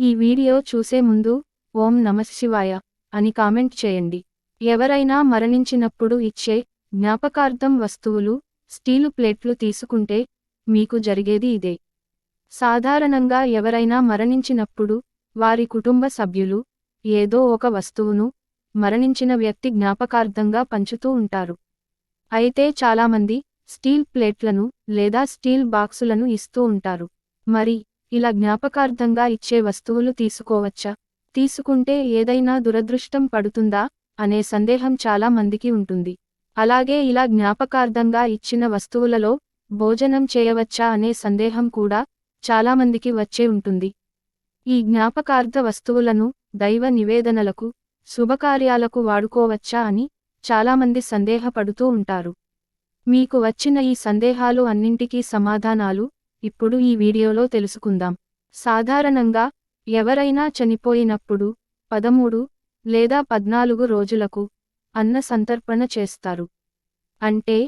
ఈ వీడియో చూసే ముందు ఓం నమఃశివాయ అని కామెంట్ చేయండి. ఎవరైనా మరణించినప్పుడు ఇచ్చే జ్ఞాపకార్థం వస్తువులు స్టీలు ప్లేట్లు తీసుకుంటే మీకు జరిగేది ఇదే. సాధారణంగా ఎవరైనా మరణించినప్పుడు వారి కుటుంబ సభ్యులు ఏదో ఒక వస్తువును మరణించిన వ్యక్తి జ్ఞాపకార్థంగా పంచుతూ ఉంటారు. అయితే చాలామంది స్టీల్ ప్లేట్లను లేదా స్టీల్ బాక్సులను ఇస్తూ ఉంటారు. మరి ఇలా జ్ఞాపకార్థంగా ఇచ్చే వస్తువులు తీసుకోవచ్చా? తీసుకుంటే ఏదైనా దురదృష్టం పడుతుందా అనే సందేహం చాలా మందికి ఉంటుంది. అలాగే ఇలా జ్ఞాపకార్థంగా ఇచ్చిన వస్తువులలో భోజనం చేయవచ్చా అనే సందేహం కూడా చాలామందికి వచ్చే ఉంటుంది. ఈ జ్ఞాపకార్థ వస్తువులను దైవ నివేదనలకు, శుభకార్యాలకు వాడుకోవచ్చా అని చాలామంది సందేహపడుతూ ఉంటారు. మీకు వచ్చిన ఈ సందేహాలు అన్నింటికీ సమాధానాలు ఇప్పుడు ఈ వీడియోలో తెలుసుకుందాం. సాధారణంగా ఎవరైనా చనిపోయినప్పుడు 13 లేదా 14 రోజులకు అన్న సంతర్పణ చేస్తారు. అంటే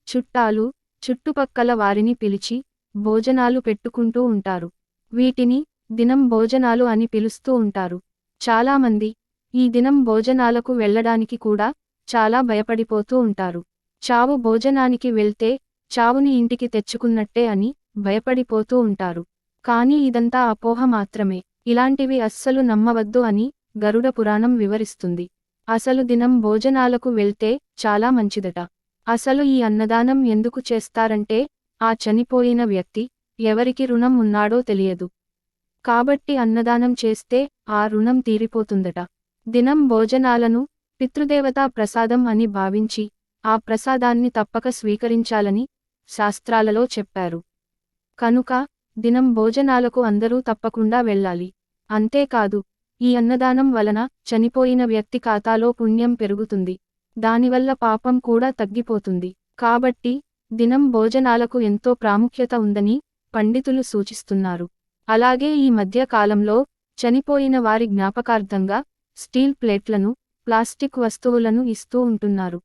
చుట్టాలు, చుట్టుపక్కల వారిని పిలిచి భోజనాలు పెట్టుకుంటూ ఉంటారు. వీటిని దినం భోజనాలు అని పిలుస్తూ ఉంటారు. చాలామంది ఈ దినం భోజనాలకు వెళ్ళడానికి కూడా చాలా భయపడిపోతూ ఉంటారు. చావు భోజనానికి వెళ్తే చావుని ఇంటికి తెచ్చుకున్నట్టే అని భయపడిపోతూ ఉంటారు. కానీ ఇదంతా అపోహ మాత్రమే. ఇలాంటివి అస్సలు నమ్మవద్దు అని గరుడ పురాణం వివరిస్తుంది. అసలు దినం భోజనాలకు వెళ్తే చాలా మంచిదట. అసలు ఈ అన్నదానం ఎందుకు చేస్తారంటే ఆ చనిపోయిన వ్యక్తి ఎవరికి రుణం ఉన్నాడో తెలియదు. కాబట్టి అన్నదానం చేస్తే ఆ రుణం తీరిపోతుందట. దినం భోజనాలను పితృదేవతా ప్రసాదం అని భావించి ఆ ప్రసాదాన్ని తప్పక స్వీకరించాలని శాస్త్రాలలో చెప్పారు. కనుక దినం భోజనాలకు అందరూ తప్పకుండా వెళ్ళాలి. అంతేకాదు ఈ అన్నదానం వలన చనిపోయిన వ్యక్తి ఖాతాలో పుణ్యం పెరుగుతుంది. దానివల్ల పాపం కూడా తగ్గిపోతుంది. కాబట్టి దినం భోజనాలకు ఎంతో ప్రాముఖ్యత ఉందని పండితులు సూచిస్తున్నారు. అలాగే ఈ మధ్య కాలంలో చనిపోయిన వారి జ్ఞాపకార్థంగా స్టీల్ ప్లేట్లను, ప్లాస్టిక్ వస్తువులను ఇస్తూ ఉంటున్నారు.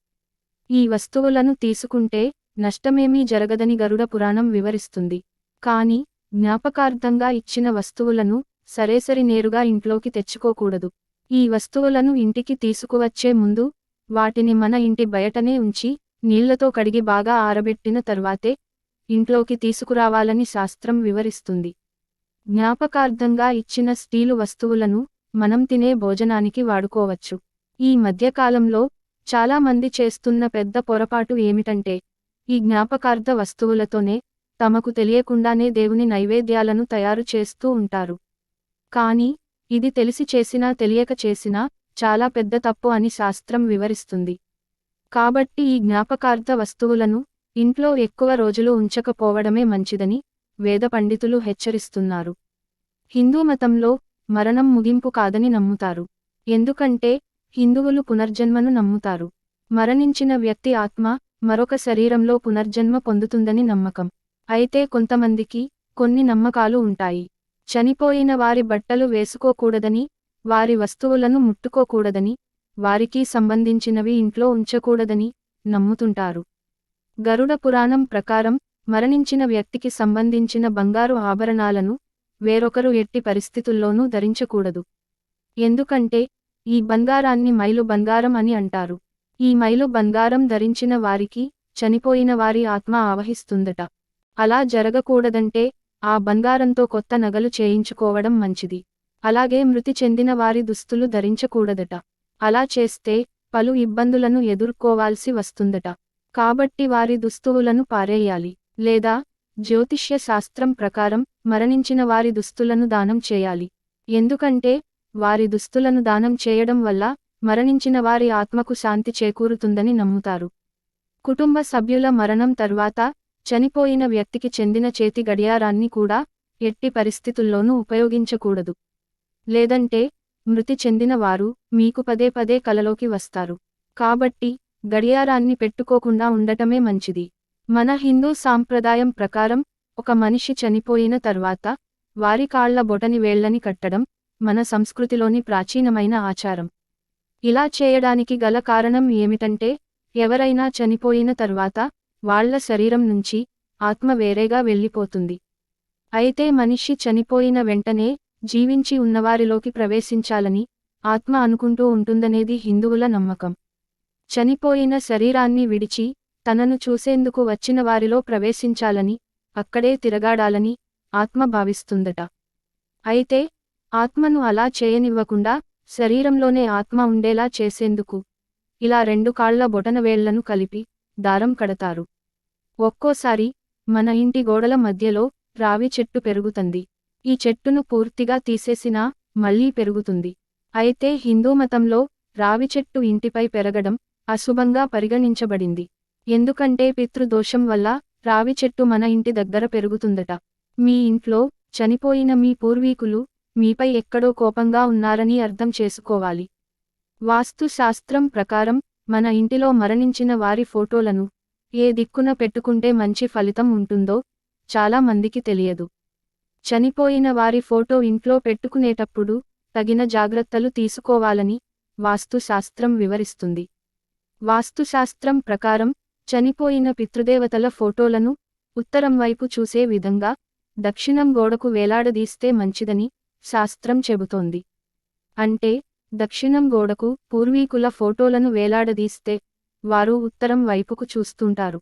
ఈ వస్తువులను తీసుకుంటే నష్టమేమీ జరగదని గరుడ పురాణం వివరిస్తుంది. కానీ జ్ఞాపకార్థంగా ఇచ్చిన వస్తువులను సరేసరి నేరుగా ఇంట్లోకి తెచ్చుకోకూడదు. ఈ వస్తువులను ఇంటికి తీసుకువచ్చే ముందు వాటిని మన ఇంటి బయటనే ఉంచి నీళ్లతో కడిగి బాగా ఆరబెట్టిన తర్వాతే ఇంట్లోకి తీసుకురావాలని శాస్త్రం వివరిస్తుంది. జ్ఞాపకార్థంగా ఇచ్చిన స్టీలు వస్తువులను మనం తినే భోజనానికి వాడుకోవచ్చు. ఈ మధ్యకాలంలో చాలా మంది చేస్తున్న పెద్ద పొరపాటు ఏమిటంటే ఈ జ్ఞాపకార్థ వస్తువులతోనే తమకు తెలియకుండానే దేవుని నైవేద్యాలను తయారు చేస్తూ ఉంటారు. కానీ ఇది తెలిసి చేసినా తెలియక చేసినా చాలా పెద్ద తప్పు అని శాస్త్రం వివరిస్తుంది. కాబట్టి ఈ జ్ఞాపకార్థ వస్తువులను ఇంట్లో ఎక్కువ రోజులు ఉంచకపోవడమే మంచిదని వేద పండితులు హెచ్చరిస్తున్నారు. హిందూ మతంలో మరణం ముగింపు కాదని నమ్ముతారు. ఎందుకంటే హిందువులు పునర్జన్మను నమ్ముతారు. మరణించిన వ్యక్తి ఆత్మ మరొక శరీరంలో పునర్జన్మ పొందుతుందని నమ్మకం. అయితే కొంతమందికి కొన్ని నమ్మకాలు ఉంటాయి. చనిపోయిన వారి బట్టలు వేసుకోకూడదని, వారి వస్తువులను ముట్టుకోకూడదని, వారికి సంబంధించినవి ఇంట్లో ఉంచకూడదని నమ్ముతుంటారు. గరుడ పురాణం ప్రకారం మరణించిన వ్యక్తికి సంబంధించిన బంగారు ఆభరణాలను వేరొకరు ఎట్టి పరిస్థితుల్లోనూ ధరించకూడదు. ఎందుకంటే ఈ బంగారాన్ని మైలు బంగారం అని అంటారు. ఈ మైలు బంగారం ధరించిన వారికి చనిపోయిన వారి ఆత్మ ఆవహిస్తుందట. అలా జరగకూడదంటే ఆ బంగారంతో కొత్త నగలు చేయించుకోవడం మంచిది. అలాగే మృతి చెందిన వారి దుస్తులు ధరించకూడదట. అలా చేస్తే పలు ఇబ్బందులను ఎదుర్కోవాల్సి వస్తుందట. కాబట్టి వారి దుస్తువులను పారేయాలి. లేదా జ్యోతిష్య శాస్త్రం ప్రకారం మరణించిన వారి దుస్తులను దానం చేయాలి. ఎందుకంటే వారి దుస్తులను దానం చేయడం వల్ల మరణించిన వారి ఆత్మకు శాంతి చేకూరుతుందని నమ్ముతారు. కుటుంబ సభ్యుల మరణం తర్వాత చనిపోయిన వ్యక్తికి చెందిన చేతి గడియారాన్ని కూడా ఎట్టి పరిస్థితుల్లోనూ ఉపయోగించకూడదు. లేదంటే మృతి చెందిన వారు మీకు పదే పదే కలలోకి వస్తారు. కాబట్టి గడియారాన్ని పెట్టుకోకుండా ఉండటమే మంచిది. మన హిందూ సాంప్రదాయం ప్రకారం ఒక మనిషి చనిపోయిన తర్వాత వారి కాళ్ల బొటని వేళ్లని కట్టడం మన సంస్కృతిలోని ప్రాచీనమైన ఆచారం. ఇలా చేయడానికి గల కారణం ఏమిటంటే ఎవరైనా చనిపోయిన తర్వాత వాళ్ల శరీరం నుంచి ఆత్మ వేరేగా వెళ్ళిపోతుంది. అయితే మనిషి చనిపోయిన వెంటనే జీవించి ఉన్నవారిలోకి ప్రవేశించాలని ఆత్మ అనుకుంటూ ఉంటుందనేది హిందువుల నమ్మకం. చనిపోయిన శరీరాన్ని విడిచి తనను చూసేందుకు వచ్చిన వారిలో ప్రవేశించాలని, అక్కడే తిరగాడాలని ఆత్మ భావిస్తుందట. అయితే ఆత్మను అలా చేయనివ్వకుండా శరీరంలోనే ఆత్మ ఉండేలా చేసేందుకు ఇలా 2 కాళ్ల బొటనవేళ్లను కలిపి దారం కడతారు. ఒక్కోసారి మన ఇంటి గోడల మధ్యలో రావి చెట్టు పెరుగుతుంది. ఈ చెట్టును పూర్తిగా తీసేసినా మళ్లీ పెరుగుతుంది. అయితే హిందూ మతంలో రావి చెట్టు ఇంటిపై పెరగడం అశుభంగా పరిగణించబడింది. ఎందుకంటే పితృదోషం వల్ల రావి చెట్టు మన ఇంటి దగ్గర పెరుగుతుందట. మీ ఇంట్లో చనిపోయిన మీ పూర్వీకులు మీపై ఎక్కడో కోపంగా ఉన్నారని అర్థం చేసుకోవాలి. వాస్తు శాస్త్రం ప్రకారం మన ఇంటిలో మరణించిన వారి ఫోటోలను ఏ దిక్కున పెట్టుకుంటే మంచి ఫలితం ఉంటుందో చాలా మందికి తెలియదు. చనిపోయిన వారి ఫోటో ఇంట్లో పెట్టుకునేటప్పుడు తగిన జాగ్రత్తలు తీసుకోవాలని వాస్తు శాస్త్రం వివరిస్తుంది. వాస్తుశాస్త్రం ప్రకారం చనిపోయిన పితృదేవతల ఫోటోలను ఉత్తరం వైపు చూసే విధంగా దక్షిణం గోడకు వేలాడదీస్తే మంచిదని శాస్త్రం చెబుతోంది. అంటే దక్షిణం గోడకు పూర్వీకుల ఫోటోలను వేలాడదీస్తే వారు ఉత్తరం వైపుకు చూస్తుంటారు.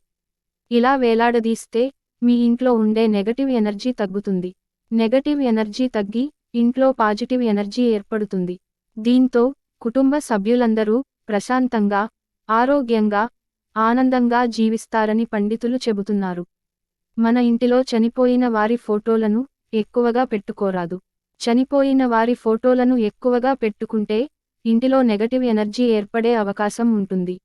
ఇలా వేలాడదీస్తే మీ ఇంట్లో ఉండే నెగటివ్ ఎనర్జీ తగ్గుతుంది. నెగటివ్ ఎనర్జీ తగ్గి ఇంట్లో పాజిటివ్ ఎనర్జీ ఏర్పడుతుంది. దీంతో కుటుంబ సభ్యులందరూ ప్రశాంతంగా, ఆరోగ్యంగా, ఆనందంగా జీవిస్తారని పండితులు చెబుతున్నారు. మన ఇంటిలో చనిపోయిన వారి ఫోటోలను ఎక్కువగా పెట్టుకోరాదు. చనిపోయిన వారి ఫోటోలను ఎక్కువగా పెట్టుకుంటే ఇంటిలో నెగటివ్ ఎనర్జీ ఏర్పడే అవకాశం ఉంటుంది.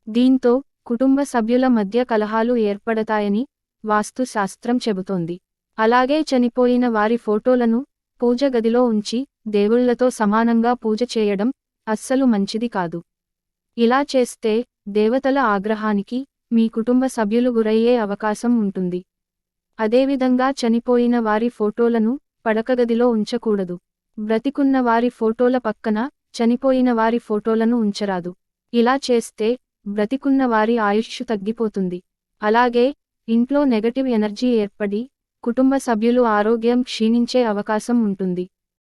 దీంతో కుటుంబ సభ్యుల మధ్య కలహాలు ఏర్పడతాయని వాస్తు శాస్త్రం చెబుతోంది. అలాగే చనిపోయిన వారి ఫోటోలను పూజ గదిలో ఉంచి దేవుళ్లతో సమానంగా పూజ చేయడం అస్సలు మంచిది కాదు. ఇలా చేస్తే దేవతల ఆగ్రహానికి మీ కుటుంబ సభ్యులు గురయ్యే అవకాశం ఉంటుంది. అదేవిధంగా చనిపోయిన వారి ఫోటోలను పడకగదిలో ఉంచకూడదు. బ్రతికున్న వారి ఫోటోల పక్కన చనిపోయిన వారి ఫోటోలను ఉంచరాదు. ఇలా చేస్తే బ్రతికున్న వారి ఆయుష్షు తగ్గిపోతుంది. అలాగే ఇంట్లో నెగటివ్ ఎనర్జీ ఏర్పడి కుటుంబ సభ్యులు ఆరోగ్యం క్షీణించే అవకాశం ఉంటుంది.